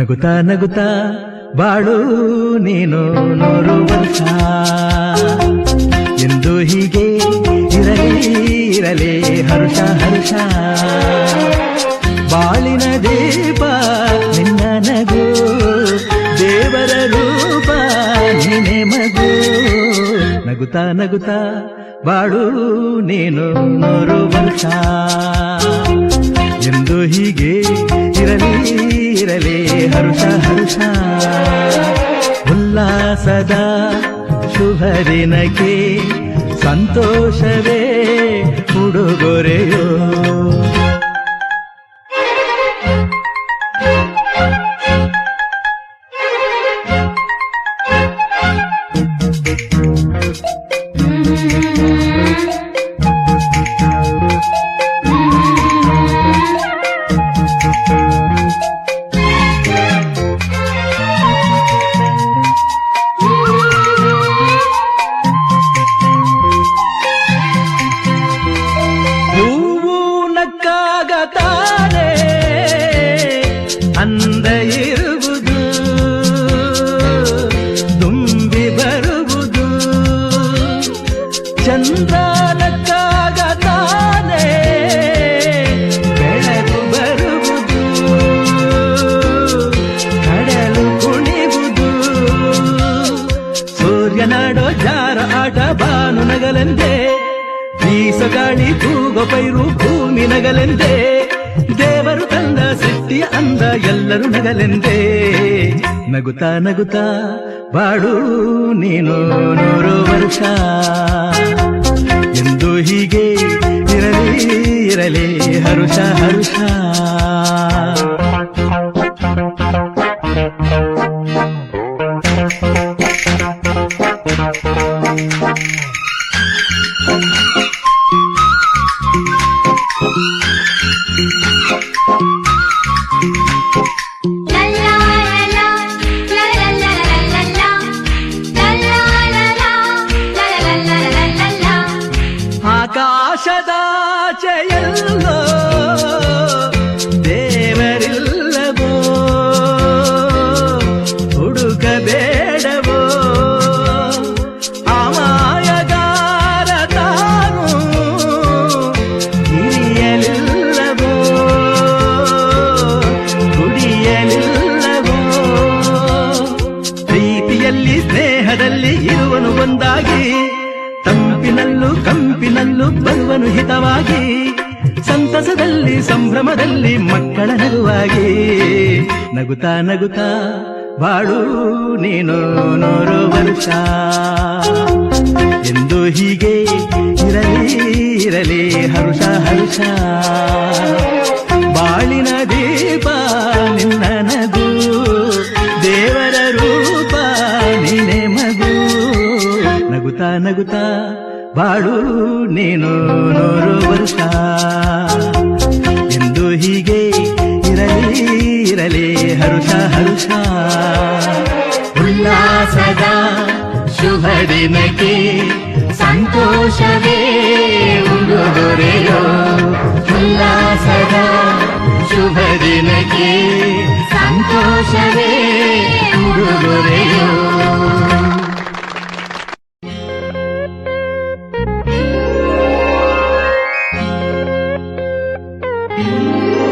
ನಗುತ್ತಾ ನಗುತ್ತಾ ಬಾಳು ನೀನು 100 ವರ್ಷ ಎಂದು ಹೀಗೆ ಇರಲಿ ಹರುಷ ಹರುಷ. ಬಾಳಿನ ದೀಪ ನಿನ್ನ ನಗು, ದೇವರ ರೂಪ ನೀನೆ ಮಗು. ನಗುತ್ತಾ ನಗುತ್ತಾ ಬಾಳು ನೀನು 100 ವರ್ಷ ಎಂದು ಹೀಗೆ ಇರಲಿ ಹರುಷ ಹರುಷ. ಉಲ್ಲಾಸದ ಶುಭ ದಿನಕ್ಕೆ ಸಂತೋಷವೇ ಉಡುಗೊರೆಯೋ. ತಾನೆ ಅಂದ ಇರುವುದು, ತುಂಬಿ ಬರುವುದು. ಚಂದ್ರನಕ್ಕಾಗ ತಾನೆ ಬೆಳಕು ಬರುವುದು, ಕಡಲು ಕುಣಿವುದು. ಸೂರ್ಯನಾಡೋ ಜಾರ ಆಟ ಬಾನು ನಗಲೆಂದೇ, ಬೀಸಗಾಳಿ ತೂಗೋ ಪೈರು ಭೂಮಿ ನಗಲೆಂದೇ. ದೇವರು ತಂದ ಸೃಷ್ಟಿಯ ಅಂದ ಎಲ್ಲರೂ ನಗಲೆಂದೇ. ನಗುತ್ತಾ ನಗುತ್ತಾ ಬಾಳು ನೀನು 100 ವರ್ಷ ಎಂದು ಹೀಗೆ ಇರಲಿ ಹರುಷ ಹರುಷ. ಆಕಾಶದಾಚೆಯಲ್ಲೋ ದೇವರಿಲ್ಲವೋ, ಹುಡುಕಬೇಡವೋ. ಅಮಾಯಗಾರ ತಾನು ಹಿರಿಯಲಿಲ್ಲವೋ, ಕುಡಿಯಲಿಲ್ಲವೋ. ಪ್ರೀತಿಯಲ್ಲಿ ಸ್ನೇಹದಲ್ಲಿ ಇರುವನು ಒಂದಾಗಿ, ತಂಪಿನಲ್ಲೂ ಕಂಪಿನಲ್ಲೂ ಬರುವನು ಹಿತವಾಗಿ. ಸಂತಸದಲ್ಲಿ ಸಂಭ್ರಮದಲ್ಲಿ ಮಕ್ಕಳ ನಗುವಾಗಿ. ನಗುತ್ತಾ ನಗುತ್ತಾ ಬಾಳು ನೀನು 100 ವರ್ಷ ಎಂದು ಹೀಗೆ ಇರಲಿ ಹರುಷ ಹರುಷ. ಬಾಳಿನ ದೀಪ ನಿನ್ನ ನಗು, ದೇವರ ರೂಪ ನೀನೆ ಮಗು. ನಗುತ್ತಾ ನಗುತ್ತಾ ಬಾಳು ನೀನು 100 ವರ್ಷ ಎಂದು ಹೀಗೆ ಇರಲಿ ಹರುಷ ಹರುಷ. ಉಲ್ಲಾಸದ ಶುಭ ದಿನಕ್ಕೆ ಸಂತೋಷವೇ ಉಡುಗೊರೆಯೋ. ಉಲ್ಲಾಸದ ಶುಭ ದಿನಕ್ಕೆ ಸಂತೋಷವೇ ಉಡುಗೊರೆಯೋ.